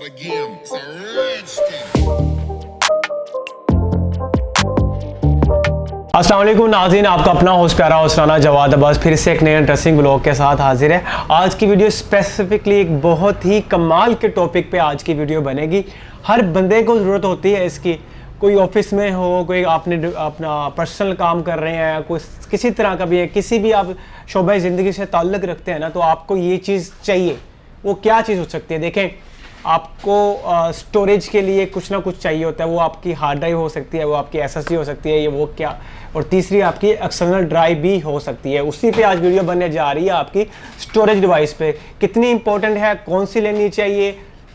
again. It's a rich thing. अस्सलाम वालेकुम नाज़रीन, आपका अपना होस्ट प्यारा होस्टाना जवाद अब्बास फिर से एक नए इंटरेस्टिंग ब्लॉग के साथ हाजिर है। आज की वीडियो स्पेसिफिकली एक बहुत ही कमाल के टॉपिक पे आज की वीडियो बनेगी। हर बंदे को ज़रूरत होती है इसकी, कोई ऑफिस में हो, कोई आपने अपना पर्सनल काम कर रहे हैं, कोई किसी तरह का भी है, किसी भी आप शोबे ज़िंदगी से ताल्लुक़ रखते हैं ना, तो आपको ये चीज़ चाहिए। वो क्या चीज़ हो सकती है? देखें, आपको स्टोरेज के लिए कुछ ना कुछ चाहिए होता है। वो आपकी हार्ड ड्राइव हो सकती है, वो आपकी एसएसडी हो सकती है, ये वो क्या, और तीसरी आपकी एक्सटर्नल ड्राइव भी हो सकती है। उसी पे आज वीडियो बनने जा रही है आपकी स्टोरेज डिवाइस पे। कितनी इंपॉर्टेंट है, कौन सी लेनी चाहिए,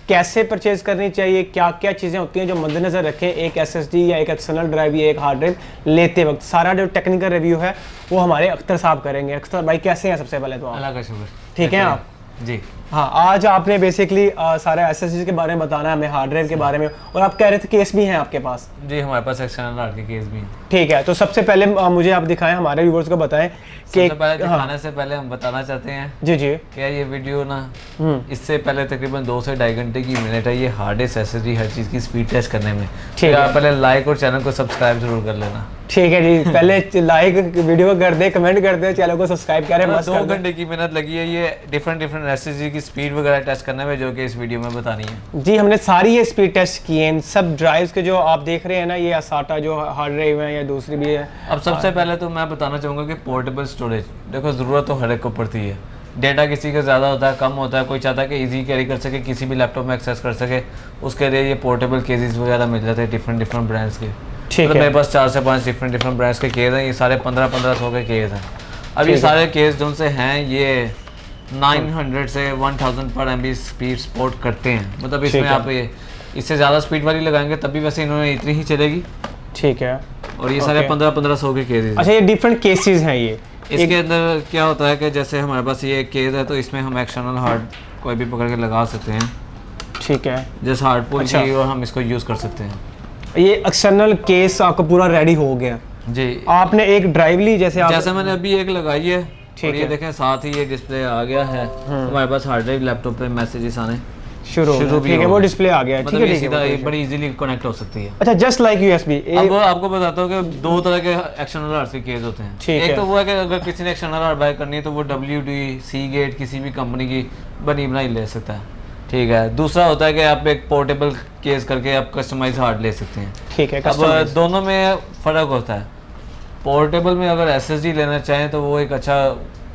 कैसे परचेज़ करनी चाहिए, क्या क्या चीज़ें होती हैं जो मद्देनज़र रखें एक एसएसडी या एक एक्सटर्नल ड्राइव या एक हार्ड ड्राइव लेते वक्त। सारा जो टेक्निकल रिव्यू है वो हमारे अख्तर साहब करेंगे। अख्तर भाई कैसे हैं? सबसे पहले तो अल्लाह का शुक्र। ठीक है आप जी। हाँ, आज आपने बेसिकली सारे एसएसडी के बारे में बताना है हमें, हार्ड ड्राइव के बारे में, और आप कह रहे थे केस भी हैं आपके पास। जी, हमारे पास एक्सटर्नल हार्ड के केस भी हैं। ठीक है, तो सबसे पहले मुझे आप दिखाएं, हमारे व्यूअर्स को बताएं कि सबसे पहले दिखाने से पहले हम बताना चाहते हैं जी जी क्या ये वीडियो ना इससे पहले तकरीबन 2 से 2.5 घंटे की मिनट है ये हार्ड एसएसडी हर चीज़ की स्पीड टेस्ट करने में। ठीक है, आप पहले लाइक और चैनल को सब्सक्राइब जरूर कर लेना। ठीक है जी, पहले लाइक वीडियो कर दे, कमेंट कर दे, चैनल को सब्सक्राइब करें। 2 घंटे की मेहनत लगी है ये डिफरेंट एसएसडी की स्पीड वगैरह टेस्ट करने में, जो कि इस वीडियो में बतानी है। जी, हमने सारी ये स्पीड टेस्ट किए हैं, सब ड्राइव्स के जो आप देख रहे हैं ना, ये असाटा जो हार्ड ड्राइव है या दूसरी भी है। अब सबसे पहले तो मैं बताना चाहूँगा कि पोर्टेबल स्टोरेज, देखो ज़रूरत तो हर एक को पड़ती है। डेटा किसी का ज़्यादा होता है, कम होता है, कोई चाहता है कि इजी कैरी कर सके, किसी भी लैपटॉप में एक्सेस कर सके, उसके लिए ये पोर्टेबल केसेस वगैरह मिल जाते हैं डिफरेंट ब्रांड्स के। ठीक तो है, मेरे पास 4 से 5 डिफरेंट ब्रांड्स के केस हैं। ये सारे 1500 के केस हैं। अब ये सारे केस जो से हैं ये 900 से 1000 पर MB स्पीड सपोर्ट करते हैं। मतलब इसमें आप ये इससे ज़्यादा स्पीड वाली लगाएंगे तब भी वैसे इन्होंने इतनी ही चलेगी। ठीक है, और ये सारे 1500 के केसेस। अच्छा, ये डिफरेंट केसेस हैं ये। इसके अंदर क्या होता है कि जैसे हमारे पास ये केस है तो इसमें हम एक्सटर्नल हार्ड कोई भी पकड़ के लगा सकते हैं। ठीक है, जैसे हार्ड पुल अच्छा, की, और हम इसको यूज़ कर सकते हैं। ये एक्सटर्नल केस आपका पूरा रेडी हो गया जी। आपने एक ड्राइव ली, जैसे मैंने अभी एक लगाई है। ठीक है, ये देखें साथ ही ये डिस्प्ले आ गया है। हमारे पास हार्ड ड्राइव लैपटॉप पे मैसेजेस आने शुरू भी ठीक है, वो डिस्प्ले आ गया है। मतलब ठीक है, सीधा ये बड़ी इजीली कनेक्ट हो सकती है। अच्छा, जस्ट लाइक यूएसबी। अब आपको बताता हूँ कि 2 तरह के एक्सटर्नल हार्ड के केस होते हैं। एक तो वो है कि अगर किसी ने एक्सटर्नल हार्ड बाय करनी है तो वो WD, सीगेट किसी भी कंपनी की बनी बनाई ले सकता है। ठीक है। दूसरा होता है कि आप एक पोर्टेबल केस करके आप कस्टमाइज हार्ड ले सकते हैं। ठीक है, अब दोनों में फ़र्क होता है। पोर्टेबल में अगर SSD लेना चाहें तो वो एक अच्छा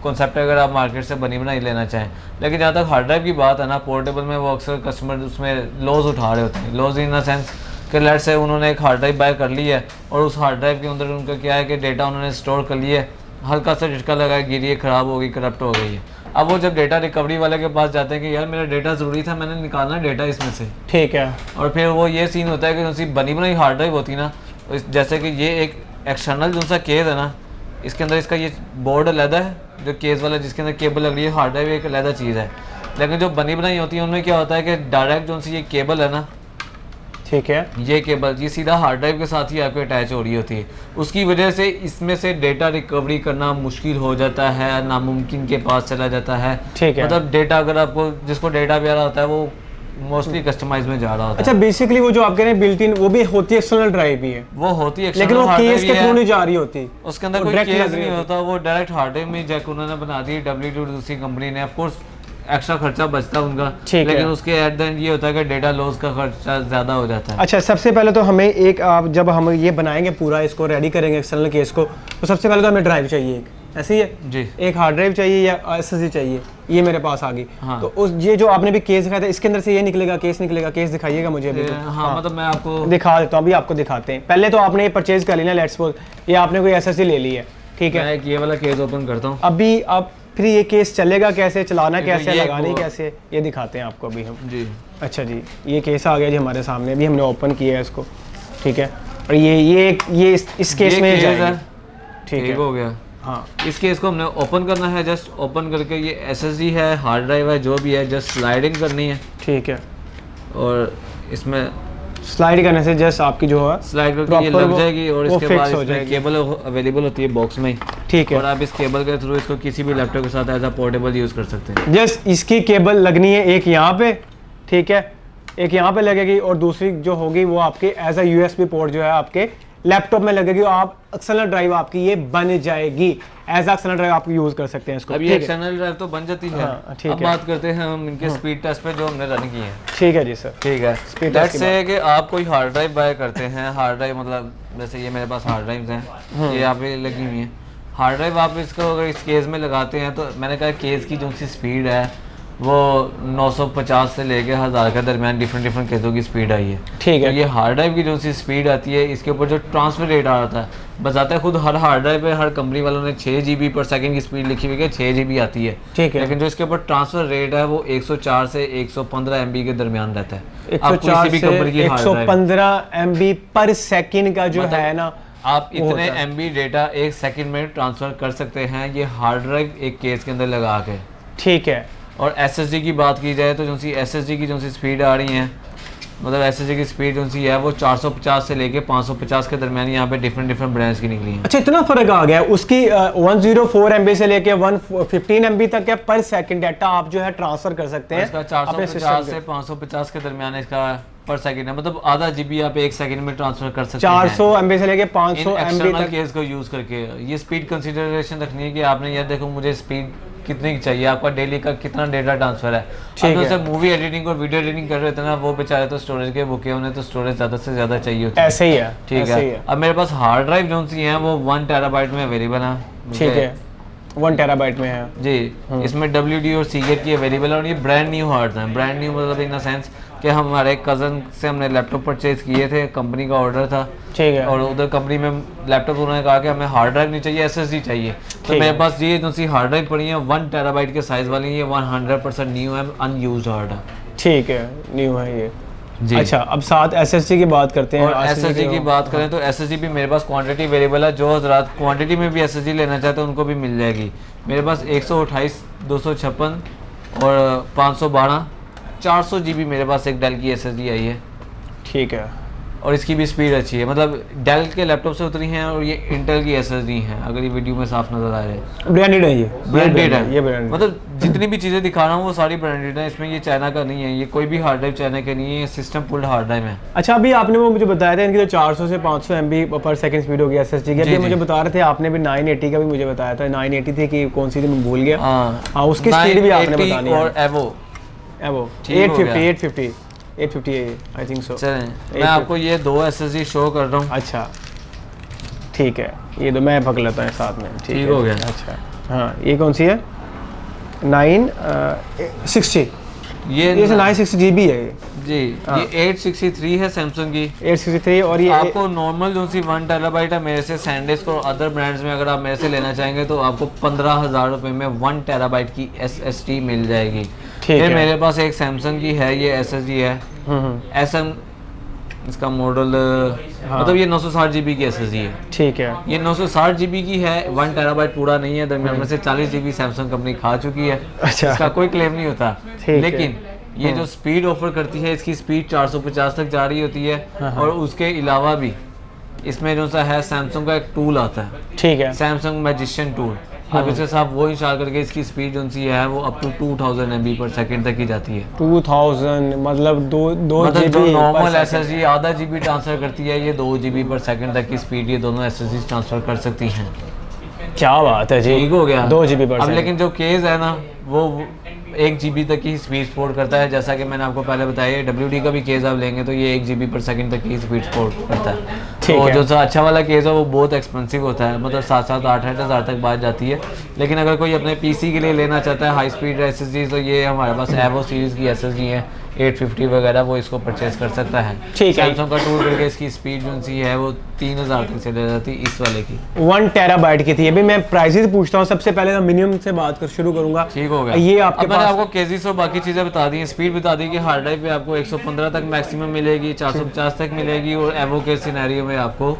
कॉन्सेप्ट है अगर आप मार्केट से बनी बनाई लेना चाहें। लेकिन जहाँ तक हार्ड ड्राइव की बात है ना, पोर्टेबल में वो अक्सर कस्टमर उसमें लॉस उठा रहे होते हैं। लॉस इन द सेंस कि लेट से उन्होंने एक हार्ड ड्राइव बाय कर ली है और उस हार्ड ड्राइव के अंदर उनका क्या है कि डेटा उन्होंने स्टोर कर लिया है, हल्का सा झटका लगा, गिरी है, ख़राब हो गई, करप्ट हो गई है। अब वो जब डेटा रिकवरी वाले के पास जाते हैं कि यार मेरा डेटा ज़रूरी था, मैंने निकालना डेटा इसमें से। ठीक है। और फिर वो ये सीन होता है कि उनकी बनी बनाई हार्ड ड्राइव होती ना, जैसे कि ये एक एक्सटर्नल जो सा केस है ना, इसके अंदर इसका ये बोर्ड अलहदा है, जो केस वाला जिसके अंदर केबल लग रही है, हार्ड ड्राइव एक अलहदा चीज़ है। लेकिन जो बनी बनाई होती है उनमें क्या होता है कि डायरेक्ट जो सी ये केबल है ना, ठीक है, ये केबल ये सीधा हार्ड ड्राइव के साथ ही आपको अटैच हो रही होती है। उसकी वजह से इसमें से डेटा रिकवरी करना मुश्किल हो जाता है, नामुमकिन के पास चला जाता है। ठीक है, मतलब डेटा अगर आपको जिसको डेटा प्यारा होता है वो मोस्टली कस्टमाइज में जा रहा होता है। अच्छा, बेसिकली वो जो आप कह रहे हैं बिल्ट इन, वो भी होती है एक्सटर्नल ड्राइव भी है, वो होती है, लेकिन वो केस के थ्रू नहीं जा रही होती, उसके अंदर कोई केस नहीं होता, वो डायरेक्ट हार्ड ड्राइव में जैक उन्होंने बना दी WD दूसरी कंपनी ने। ऑफ कोर्स एक्स्ट्रा खर्चा बचता है उनका, लेकिन उसके एट द एंड ये होता है कि डेटा लॉस का खर्चा ज़्यादा हो जाता है। अच्छा, सबसे पहले तो हमें एक, आप जब हम ये बनाएंगे पूरा इसको रेडी करेंगे एक्सटर्नल केस को, तो सबसे पहले तो हमें ड्राइव चाहिए एक, ऐसे ही है जी, एक हार्ड ड्राइव चाहिए या SSD चाहिए। ये मेरे पास आ गई। हाँ। तो उस ये जो आपने भी केस दिखाया था, इसके अंदर से ये निकलेगा, केस निकलेगा, केस दिखाइएगा मुझे अभी। हाँ, मतलब मैं आपको दिखा देता हूँ, अभी आपको दिखाते हैं। पहले तो आपने ये परचेज कर लिया, लेट्स सपोज ये आपने कोई SSD ले ली है, ठीक है। मैं एक ये वाला केस ओपन करता हूँ अभी। अब फिर ये केस चलेगा कैसे, चलाना कैसे, लगानी कैसे, ये दिखाते हैं आपको अभी हम जी। अच्छा जी, ये केस आ गया जी हमारे सामने, अभी हमने ओपन किया है इसको, ठीक है। और ये इस केस में जाएगा, ठीक है, हो गया। हाँ, इस केस को हमने ओपन करना है। जस्ट ओपन करके ये SSD है, हार्ड ड्राइव है, जो भी है, जस्ट स्लाइडिंग करनी है, ठीक है। और इसमें स्लाइड करने से जस्ट आपकी जो है स्लाइड करके ये लग जाएगी और इसके बाद इसमें केबल अवेलेबल होती है बॉक्स में, ठीक है। और आप इस केबल के थ्रू इसको किसी भी लैपटॉप के साथ एज अ पोर्टेबल यूज़ कर सकते हैं। जस्ट इसकी केबल लगनी है एक यहाँ पे, ठीक है, एक यहाँ पे लगेगी और दूसरी जो होगी वो आपके एज अ यूएसबी पोर्ट जो है आपके लैपटॉप में लगेगी और आप एक्सटर्नल ड्राइव आपकी ये बन जाएगी, एज एक्सटर्नल ड्राइव आप यूज कर सकते हैं इसको। अब ये एक्सटर्नल ड्राइव तो बन जाती है। हाँ, ठीक अब है। बात करते हैं हम इनके स्पीड टेस्ट पे जो हमने रन किए हैं। ठीक है जी सर। ठीक है, Speed लेट्स test की से कि आप कोई हार्ड ड्राइव बाय करते हैं। हार्ड ड्राइव मतलब जैसे ये मेरे पास हार्ड ड्राइव्स हैं, ये यहाँ पे लगी हुई हैं। हार्ड ड्राइव आप इसको अगर इस केस में लगाते हैं तो मैंने कहा केस की जो सी स्पीड है वो 950 से लेके 1000 के दरमियान डिफरेंट केसों की स्पीड आई है। ठीक है। तो ये हार्ड ड्राइव की जो सी स्पीड आती है इसके ऊपर जो ट्रांसफर रेट आ रहा था बताता है खुद हर हार्ड ड्राइव पे हर कंपनी वालों ने 6 GB पर सेकंड की स्पीड लिखी हुई है, 6 GB आती है। ठीक है। लेकिन जो इसके ऊपर ट्रांसफर रेट है वो 104 से 115 MB के दरमियान रहता है। 104 से 115 MB पर सेकंड का जो मतलब है ना, आप इतने MB डेटा एक सेकंड में ट्रांसफर कर सकते हैं ये हार्ड ड्राइव एक केस के अंदर लगा के। ठीक है। और SSD की बात की जाए तो जो सी SSD की जो सी स्पीड आ रही है, मतलब SSD की स्पीड जो सी है वो 450 से लेके 550 के दरमियान यहाँ पे डिफरेंट ब्रांड्स की निकली हैं। अच्छा, इतना फर्क आ गया है। उसकी 104 MB से लेके 115 MB तक है पर सेकंड डाटा आप जो है ट्रांसफर कर सकते हैं। इसका 450 से 550 के दरमियान इसका पर सेकंड है, मतलब आधा GB आप एक सेकंड में ट्रांसफर कर सकते हैं। 400 MB से लेके 500 MB तक केस को यूज करके ये स्पीड कंसीडरेशन रखनी है कि आपने यार देखो मुझे स्पीड कितनी की चाहिए, आपका डेली का कितना डेटा ट्रांसफर है। ठीक है। सब मूवी एडिटिंग और वीडियो एडिटिंग कर रहे थे ना, वो बेचारे तो स्टोरेज के भूखे, उन्हें तो स्टोरेज ज्यादा से ज्यादा चाहिए होती है। ऐसे ही है। ठीक है। अब मेरे पास हार्ड ड्राइव जो सी है वो 1 TB में अवेलेबल है। ठीक है, 1 TB में है जी। इसमें WD और Seagate की अवेलेबल है और ये ब्रांड न्यू हार्ड है। ब्रांड न्यू मतलब इन द सेंस कि हमारे कज़न से हमने लैपटॉप परचेज किए थे, कंपनी का ऑर्डर था। ठीक है। और उधर कंपनी में लैपटॉप उन्होंने कहा कि हमें हार्ड ड्राइव नहीं चाहिए, SSD चाहिए। तो मेरे पास ये जो सी हार्ड ड्राइव पड़ी है 1 TB के साइज वाली, ये 100% न्यू है, अनयूज्ड हार्ड है। ठीक है, न्यू है ये जी। अच्छा, अब साथ SSD की बात करते हैं। और SSD की बात करें तो SSD भी मेरे पास क्वांटिटी अवेलेबल है। जो हजरात क्वांटिटी में भी SSD लेना चाहते हैं उनको भी मिल जाएगी। मेरे पास 128, 256 और 512, 400 GB मेरे पास एक डेल की SSD आई है। ठीक है। और इसकी भी स्पीड अच्छी है, मतलब डेल के लैपटॉप से उतरी हैं और ये इंटेल की SSD हैं, अगर ये वीडियो में साफ नजर आ रहे हैं। ब्रांडेड है ये ब्रांडेड है, ये ब्रांडेड, मतलब जितनी भी चीज़ें दिखा रहा हूँ वो सारी ब्रांडेड है। इसमें ये चाइना का नहीं है, ये कोई भी हार्ड ड्राइव चाइना का नहीं है, ये सिस्टम पुल्ड हार्ड ड्राइव है। अच्छा, अभी आपने वो मुझे बताया था इनकी तो 400 से 500 MB पर सेकंड स्पीड होगी SSD की। अभी मुझे बता रहे थे आपने भी 980 का भी मुझे बताया था। 980 थी कि कौन सी थी मैं भूल गया। हाँ, उसकी स्पीड भी आपने बतानी है। और एवो 850 आई थिंक सो। चलें, मैं आपको ये 2 SSD शो कर रहा हूँ। अच्छा, ठीक है, ये तो मैं पकड़ लेता हूँ साथ में। ठीक हो गया। अच्छा, हाँ, ये कौन सी है? 960, ये 960 GB है ये जी। ये 863 है सैमसंग की, 863। और ये आपको नॉर्मल जो सी 1 TB है मेरे से सैंडिस्क और अदर ब्रांड्स में अगर आप मेरे से लेना चाहेंगे तो आपको 15,000 रुपये में 1 TB की SSD मिल जाएगी। फिर मेरे पास एक सैमसंग की है, ये SSD है SM, इसका मॉडल मतलब ये 960 GB की SSD है। ठीक है। ये 960 GB की है, 1 TB पूरा नहीं है, दरमियान में से 40 GB सैमसंग कंपनी खा चुकी है। अच्छा, इसका कोई क्लेम नहीं होता। लेकिन ये जो स्पीड ऑफर करती है इसकी स्पीड 450 तक जा रही होती है। और उसके अलावा भी इसमें जो सा है सैमसंग का एक टूल आता है। ठीक है। Samsung magician tool. अब इसके साथ वो इंस्टॉल करके इसकी स्पीड जो सी है वो अप टू 2000 MB पर सेकंड तक की जाती है। 2000 मतलब 2 मतलब जो GB नॉर्मल SSD आधा GB ट्रांसफर करती है, ये 2 GB पर सेकंड तक की स्पीड ये दोनों SSD ट्रांसफर कर सकती हैं। क्या बात है जी, ठीक हो गया। 2 GB पर अब लेकिन जो केस है ना वो 1 GB तक की स्पीड सपोर्ट करता है। जैसा कि मैंने आपको पहले बताया, WD का भी केस आप लेंगे तो ये 1 GB पर सेकंड तक की स्पीड सपोर्ट करता है। तो जो सा अच्छा वाला केस है वो बहुत एक्सपेंसिव होता है, मतलब 7-7, 8-8 हज़ार तक बात जाती है। लेकिन अगर कोई अपने PC के लिए लेना चाहता है हाई स्पीड SSD तो ये हमारे पास एवो सीरीज़ की SSD है 850 वगैरह, वो इसको परचेज कर सकता है। ठीक है। सैमसंग का टूल करके इसकी स्पीड जो सी है वो 3000 तक चले जाती है इस वाले की। 1 TB की थी। अभी मैं प्राइसेस पूछता हूँ, सबसे पहले मैं मिनिमम से बात कर शुरू करूंगा। ठीक हो गया। ये आपके मैंने आपको केजीस और बाकी चीज़ें बता दी हैं। स्पीड बता दी कि हार्ड ड्राइव पे आपको 115 तक मैक्सिमम मिलेगी, 450 तक मिलेगी और एवो के सिनेरियो में आपको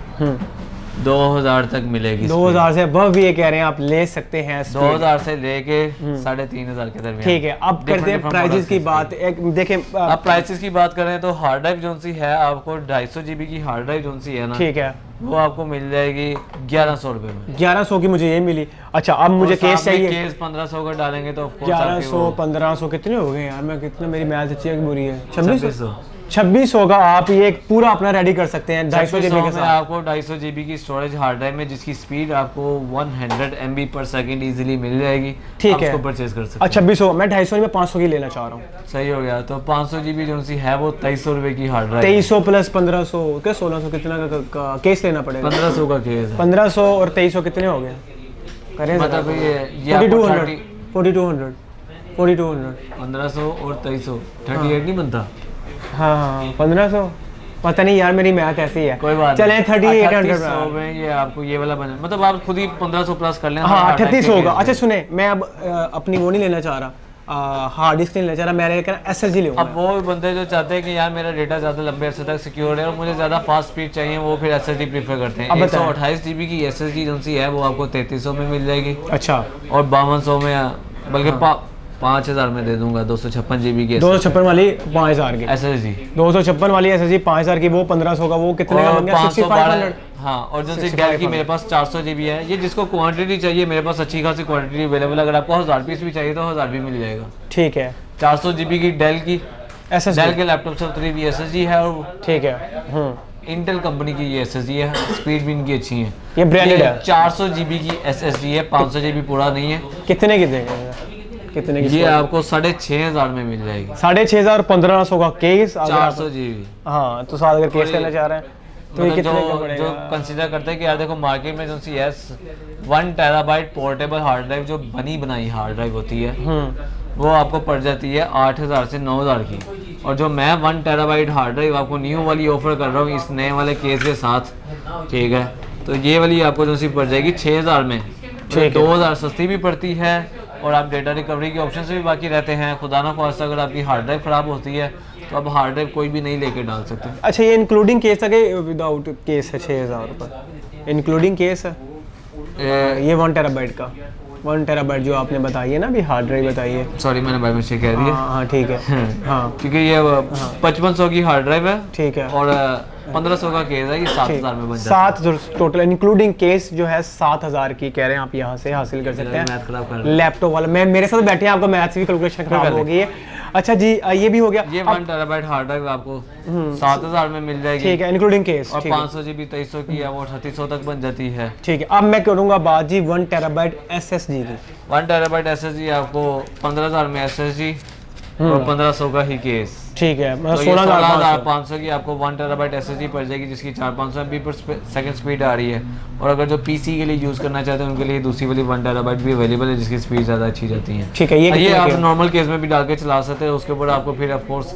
2000 तक मिलेगी। 2000 से अब भी ये कह रहे हैं आप ले सकते हैं speed। 2000 से लेके 3500 के दरमियान। ठीक है, अब करते हैं प्राइजेस की बात। एक देखें अब प्राइसेस की बात करें तो हार्ड ड्राइव जो सी है आपको 250 GB की हार्ड ड्राइव जो सी है ना, ठीक है, वो आपको मिल जाएगी 1100 रुपए में। 1100 की मुझे ये मिली। अच्छा, अब मुझे केस चाहिए। केस 1500 का डालेंगे तो 1100 1500 कितने हो गए यार? मैं कितने, मेरी मैथ अच्छी है कि बुरी है? 2600 2600 का आप ये एक पूरा अपना रेडी कर सकते हैं 250 GB के में। साथ। आपको 250 GB की स्टोरेज हार्ड ड्राइव में जिसकी स्पीड आपको 100 MB पर सेकंड इजीली मिल जाएगी। ठीक है, उसको परचेज कर सकते हैं। 2600, मैं 250 में 500 की लेना चाह रहा हूँ। सही हो गया। तो 500 GB जो सी है वो 2300 रुपए की हार्ड ड्राइव। 2300 प्लस 1500 क्या 1600 कितना का केस लेना पड़ेगा? 1500 का केस है। 1500 और 2300 कितने हो गए? करें मतलब ये 4200 4200 4200 1500 और 2300 38 नहीं बनता। हाँ 1500, पता नहीं यार, मेरी मैथ ऐसी है। कोई बात चलें 3800 में ये आपको ये वाला बना, मतलब आप खुद ही 1500 प्लस कर लें। हाँ 3800 होगा। अच्छा सुने, मैं अब अपनी वो नहीं लेना चाह रहा, हार्ड डिस्क नहीं लेना चाह रहा, मैं SSD लूँगा। अब वो बंदे जो चाहते हैं कि यार मेरा डेटा ज़्यादा लंबे अरसे तक सिक्योर है और मुझे ज़्यादा फास्ट स्पीड चाहिए, वो फिर SSD प्रीफर करते हैं। 128 GB की SSD जो सी है वो आपको 3300 में मिल जाएगी। अच्छा, और 5200 में, बल्कि 5000 में दे दूंगा 256 GB की 256 वाली 5000 की SSD। 256 वाली SSD 5000 की, वो 1500 का, वो कितने का बन गया? 6500। हाँ, और जो सी डेल की मेरे पास 400 GB है। ये जिसको क्वांटिटी चाहिए मेरे पास अच्छी खासी क्वांटिटी अवेलेबल। अगर आपको 1000 पीस भी चाहिए तो 1000 भी मिल जाएगा। ठीक है, 400 GB की डेल की SSD, डेल के लैपटॉप से उतरी हुई SSD है। और ठीक है, इंटेल कंपनी की ये SSD है, स्पीड भी इनकी अच्छी है। ये ब्रांडेड है। 400 GB की SSD है, 500 GB पूरा नहीं है। कितने की देंगे? कितने की? ये आपको 6500 में मिल जाएगी। 6500 1500 का केस, 400 GB। हाँ, तो साथ अगर केस लेना चाह रहे हैं तो ये मतलब कितने का पड़ेगा? जो कंसीडर करते हैं कि यार देखो मार्केट में जो सी 1 TB पोर्टेबल हार्ड ड्राइव जो बनी बनाई हार्ड ड्राइव होती है वो आपको पड़ जाती है 8000 से 9000 की। और जो मैं 1 TB हार्ड ड्राइव आपको न्यू वाली ऑफर कर रहा हूँ इस नए वाले केस के साथ, ठीक है, तो ये वाली आपको जो सी पड़ जाएगी 6000 में। 2000 सस्ती भी पड़ती है और आप डेटा रिकवरी के ऑप्शन से भी बाकी रहते हैं। खुदा ना खास्ता अगर आपकी हार्ड ड्राइव ख़राब होती है तो अब हार्ड ड्राइव कोई भी नहीं लेके डाल सकते। अच्छा, ये इंक्लूडिंग केस है कि विदाउट केस है? 6000 रुपये इंक्लूडिंग केस है ये 1 TB का? 1 TB जो आपने बताई है ना अभी, हार्ड ड्राइव बताई है। सॉरी मैंने बाय मिस्टेक कह दिया। हाँ ठीक है, हाँ क्योंकि ये 5500 की हार्ड ड्राइव है, ठीक है, और 1500 का केस है, ये 7000 में बन जाता है। 7 टोटल इंक्लूडिंग केस जो है 7000 की कह रहे हैं आप यहाँ से हासिल कर सकते हैं। लैपटॉप वाला मैं मेरे साथ बैठे हैं, आपको मैथ्स भी कैलकुलेशन खराब हो गई है। अच्छा जी, ये भी हो गया। ये 1 TB हार्ड ड्राइव आपको 7000 में मिल जाएगी, ठीक है, इंक्लूडिंग केस। और 500 GB 2300 की है वो 3800 तक बन जाती है। ठीक है, अब मैं करूँगा बात जी 1 TB SSD की। 1 TB SSD आपको 15000 में SSD और 1500 का ही केस। ठीक है, तो 16500 की आपको 1 TB SSD पड़ जाएगी जिसकी 400-500 MB पर सेकंड स्पीड आ रही है। और अगर जो PC के लिए यूज़ करना चाहते हैं उनके लिए दूसरी वाली 1 TB भी अवेलेबल है जिसकी स्पीड ज़्यादा अच्छी जाती है। ठीक है, ये आप नॉर्मल केस में भी डाल के चला सकते हैं, उसके ऊपर आपको फिर ऑफ कोर्स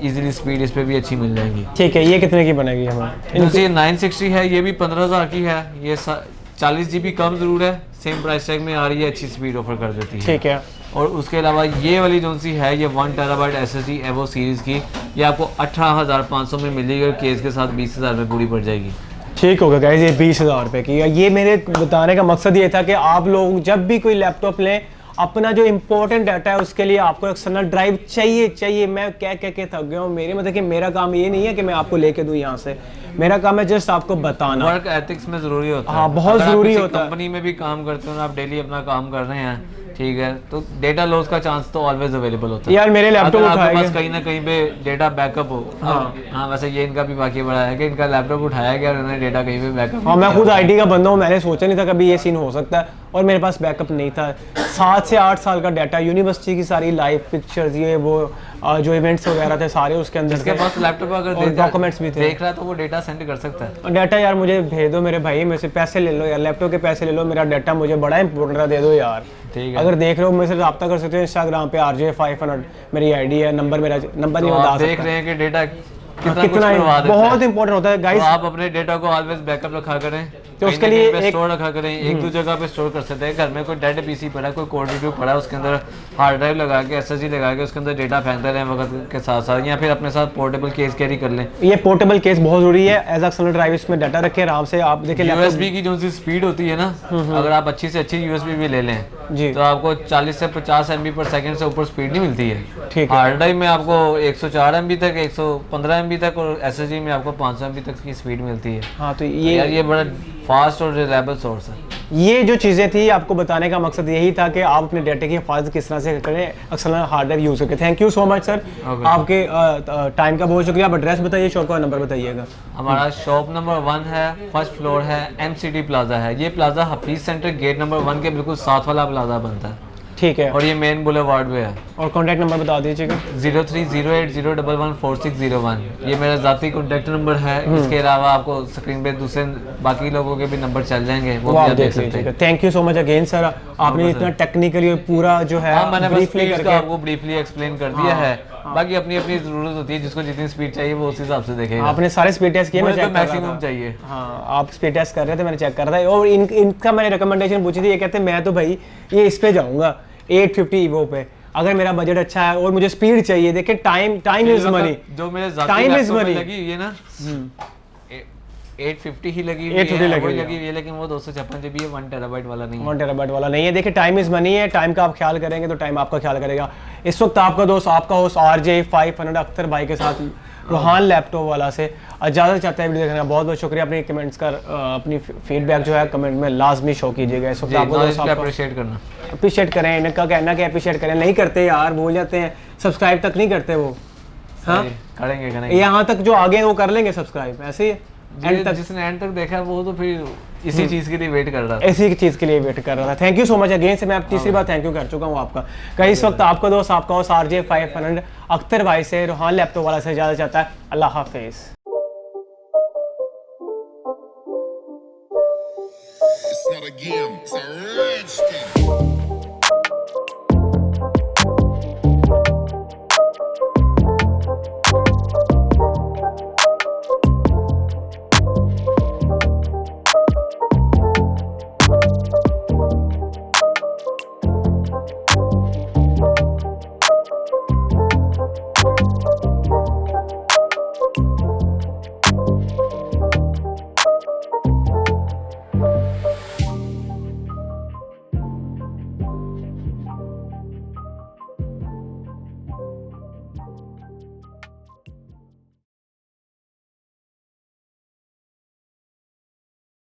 इजीली स्पीड इस पे भी अच्छी मिल जाएगी। ठीक है, ये कितने की बनेगी हमें? दूसरी 960 है, ये भी 15000 की है। ये 40 GB कम ज़रूर है, सेम प्राइस टैग में आ रही है, अच्छी स्पीड ऑफर कर देती है। ठीक है, और उसके अलावा ये वाली जो सी है ये 1 TB SSD एवो सीरीज़ की, ये आपको 18500 में मिलेगी और केस के साथ 20000 में पूरी पड़ जाएगी। ठीक होगा गाइस, ये 20000 रुपये की। ये मेरे बताने का मकसद ये था कि आप लोग जब भी कोई लैपटॉप लें, अपना जो इंपॉर्टेंट डाटा है उसके लिए आपको एक्सटर्नल ड्राइव चाहिए। मैं कह के थक गया हूँ। मेरे मतलब कि मेरा काम ये नहीं है कि मैं आपको लेके दूँ यहाँ से, मेरा काम है जस्ट आपको बताना। वर्क एथिक्स में ज़रूरी होता है। हाँ, बहुत ज़रूरी होता है। कंपनी में भी काम करते हो ना, आप डेली अपना काम कर रहे हैं, ठीक है, तो डेटा लॉस का चांस तो ऑलवेज अवेलेबल होता है। यार मेरे लैपटॉप उठाया बस कहीं ना कहीं पे डेटा बैकअप हो। हाँ, वैसे ये इनका भी बाकी बड़ा है कि इनका लैपटॉप उठाया गया और उन्होंने डेटा कहीं पे बैकअप। हाँ, मैं खुद IT का बंदा हूँ, मैंने सोचा नहीं था कभी ये सीन हो सकता है, और मेरे पास बैकअप नहीं था। 7 से 8 साल का डाटा, यूनिवर्सिटी की सारी लाइव पिक्चर्स, ये वो जो इवेंट्स वगैरह थे सारे उसके अंदर। जिसके पास लैपटॉप अगर डॉक्यूमेंट्स भी थे, देख रहा है तो वो डेटा सेंड कर सकता है। डाटा यार मुझे भेज दो मेरे भाई, मेरे से पैसे ले लो यार, लैपटॉप के पैसे ले लो, मेरा डाटा मुझे बड़ा इंपॉर्टेंट है, दे दो यार। ठीक है, अगर देख रहे हो मेरे से रब्ता कर सकते हो इंस्टाग्राम पे RJ500 मेरी ID है। नंबर मेरा नंबर नहीं बता सकता। देख रहे हैं कि डेटा कितना बहुत इंपॉर्टेंट होता है गाइस। आप अपने डेटा को ऑलवेज बैकअप रखा करें, तो उसके लिए एक स्टोर रखा करें, एक दो जगह पे स्टोर कर सकते हैं। घर में कोई डेड पीसी पड़ा है, कोई कोड रिव्यू पड़ा है, उसके अंदर हार्ड ड्राइव लगा के एसएसडी लगा के उसके अंदर डेटा फेंकते रहें वक्त के साथ साथ, या फिर अपने साथ पोर्टेबल केस कैरी कर लें। ये पोर्टेबल केस बहुत जरूरी है। एज एक्सटर्नल ड्राइव इसमें डाटा रखें आराम से। आप देखिए यूएसबी की जो सी स्पीड होती है ना, अगर आप अच्छी से अच्छी यूएसबी भी ले लें जी, तो आपको 40 से 50 एमबी पर सेकंड से ऊपर स्पीड नहीं मिलती है। ठीक है। हार्ड ड्राइव में आपको 104 एमबी तक, 115 एमबी तक, और एसएसडी में आपको 500 एमबी तक की स्पीड मिलती है। हाँ तो यार ये बड़ा फास्ट और रिलायबल सोर्स है। ये जो चीज़ें थी आपको बताने का मकसद यही था कि आप अपने डाटा की हिफाजत किस तरह से करें, एक्सटर्नल हार्ड ड्राइव यूज़ करके। Thank you so much sir, आपके टाइम का बहुत शुक्रिया। आप एड्रेस बताइए, शॉप का नंबर बताइएगा। हमारा शॉप नंबर 1 है, फर्स्ट फ्लोर है, एमसीडी प्लाजा है। ये plaza Hafeez centre gate number 1 के बिल्कुल साथ वाला प्लाजा बनता है। ठीक है। और ये मेन बुलेवार्ड पे है। और कॉन्टैक्ट नंबर बता दीजिएगा। 0308011460 ये मेरा ज़ाती कॉन्टैक्ट नंबर है। इसके अलावा आपको स्क्रीन पे दूसरे बाकी लोगों के भी नंबर चल जाएंगे, वो भी आप आप देख लीजिएगा। Thank you so much again sir, आपने इतना टेक्निकली पूरा जो है मैंने बस ब्रीफली स्पीड करके आपको ब्रीफली एक्सप्लेन कर दिया है। बाकी अपनी अपनी जरूरत होती है, जिसको जितनी स्पीड चाहिए वो उस हिसाब से देखेगा। आपने सारे स्पीड टेस्ट किए, मैं चेक कर रहा मैक्सिमम था। चाहिए। हाँ आप स्पीड टेस्ट कर रहे थे, मैंने चेक कर रहा था। और इनका मैंने रिकमेंडेशन पूछी थी, ये कहते हैं मैं तो भाई ये इस पे जाऊंगा 850 ईवो पे, अगर मेरा बजट अच्छा है और मुझे स्पीड चाहिए। देखिए टाइम इज मनी, जो मेरे टाइम इज मनी लगी हुई है ना 850 ही लगी हुई 850 है, लगी वही हुई लगी हुई है, लेकिन वो 256 जीबी है, 1 टेराबाइट वाला नहीं है। 1 टेराबाइट वाला नहीं है। देखिए टाइम इज मनी है, टाइम का आप ख्याल करेंगे तो टाइम आपका ख्याल करेगा। इस वक्त आपका दोस्त, आपका होस्ट RJ 500 अख्तर भाई के साथ रूहान लैपटॉप वाला से इजाज़त चाहता है वीडियो देखने का। बहुत बहुत शुक्रिया। अपनी कमेंट्स का अपनी फीडबैक जो है कमेंट में लाजमी शो कीजिएगा। इस वक्त आपको दोस्त अप्रिशिएट करना, अप्रिशिएट करें, इनका कहना कि अप्रिशिएट करें, नहीं करते यार, भूल जाते हैं, सब्सक्राइब तक नहीं करते वो। हाँ करेंगे यहाँ तक जो आगे हैं वो कर लेंगे सब्सक्राइब, ऐसे ही एंड तक। जिसने एंड तक देखा वो तो फिर इसी चीज के लिए वेट कर रहा था, इसी चीज के लिए वेट कर रहा था। Thank you so much again से, मैं अब तीसरी बार थैंक यू कर चुका हूँ आपका। कहीं इस वक्त आपका दोस्त, आपका होस्ट RJ 500 अख्तर भाई से रूहान लैपटॉप वाला से इजाजत चाहता है। अल्लाह हाफिज।